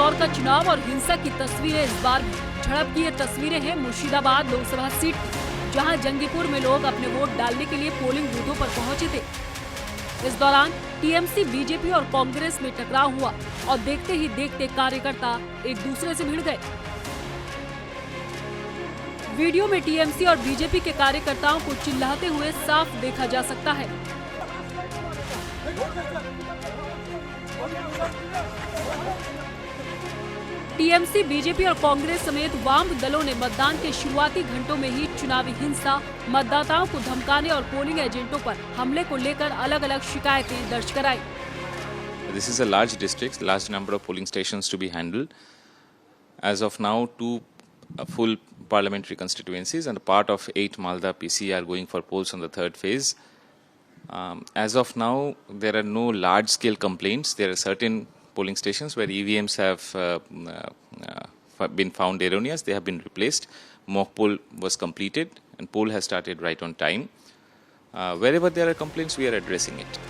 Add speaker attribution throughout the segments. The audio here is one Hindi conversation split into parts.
Speaker 1: दौर का चुनाव और हिंसा की तस्वीरें इस बार भी। झड़प की ये तस्वीरें हैं मुर्शिदाबाद लोकसभा सीट की, जहां जंगीपुर में लोग अपने वोट डालने के लिए पोलिंग बूथों पर पहुंचे थे। इस दौरान टीएमसी, बीजेपी और कांग्रेस में टकराव हुआ और देखते ही देखते कार्यकर्ता एक दूसरे से भिड़ गए। वीडियो में टीएमसी और बीजेपी के कार्यकर्ताओं को चिल्लाते हुए साफ देखा जा सकता है। टीएमसी, बीजेपी और कांग्रेस समेत वाम दलों ने मतदान के शुरुआती घंटों में ही चुनावी हिंसा, मतदाताओं को धमकाने और पोलिंग एजेंटों पर हमले को लेकर अलग-अलग शिकायतें दर्ज कराई।
Speaker 2: This is a large district, large number of polling stations to be handled. As of now, 2 full parliamentary constituencies and a part of 8 Malda PC are going for polls on the third phase. As of now, there are no large-scale complaints. There are certain polling stations where EVMs have been found erroneous. They have been replaced. Mock poll was completed and poll has started right on time. Wherever there are complaints, we are addressing it.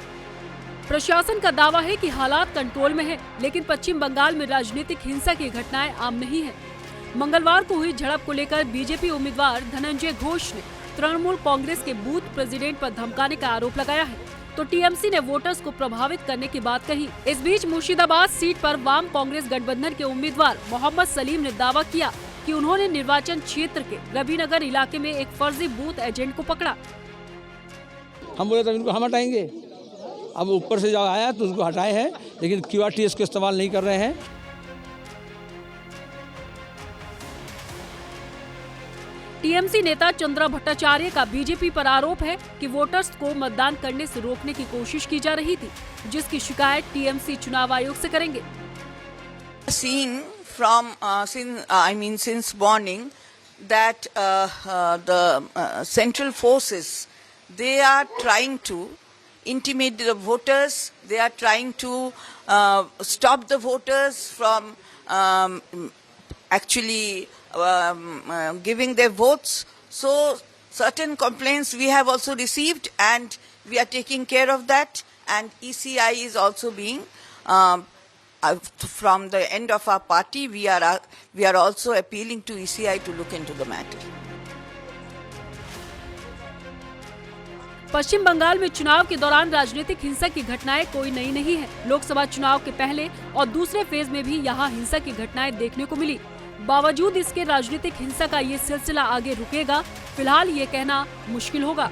Speaker 1: प्रशासन का दावा है कि हालात कंट्रोल में है, लेकिन पश्चिम बंगाल में राजनीतिक हिंसा की घटनाएं आम नहीं है। मंगलवार को हुई झड़प को लेकर बीजेपी उम्मीदवार धनंजय घोष ने तृणमूल कांग्रेस के बूथ प्रेसिडेंट पर धमकाने का आरोप लगाया है, तो टीएमसी ने वोटर्स को प्रभावित करने की बात कही। इस बीच मुर्शिदाबाद सीट पर वाम कांग्रेस गठबंधन के उम्मीदवार मोहम्मद सलीम ने दावा किया कि उन्होंने निर्वाचन क्षेत्र के रविनगर इलाके में एक फर्जी बूथ एजेंट को पकड़ा।
Speaker 3: हम बोले तो इनको हम हटाएंगे, अब ऊपर से जो आया तो उसको हटाए हैं, लेकिन QRTS को इस्तेमाल नहीं कर रहे हैं।
Speaker 1: टीएमसी नेता चंद्रा भट्टाचार्य का बीजेपी पर आरोप है कि वोटर्स को मतदान करने से रोकने की कोशिश की जा रही थी, जिसकी शिकायत टीएमसी चुनाव आयोग से करेंगे।
Speaker 4: Seen from since morning that the central forces, they are trying to intimidate the voters. They are trying to stop the voters from actually giving their votes. So certain complaints we have also received and we are taking care of that, and ECI is also being from the end of our party we are also appealing to ECI to look into the matter.
Speaker 1: पश्चिम बंगाल में चुनाव के दौरान राजनीतिक हिंसा की घटनाएं कोई नई नहीं है। लोकसभा चुनाव के पहले और दूसरे फेज में भी यहां हिंसा की घटनाएं देखने को मिली। बावजूद इसके राजनीतिक हिंसा का ये सिलसिला आगे रुकेगा, फिलहाल ये कहना मुश्किल होगा।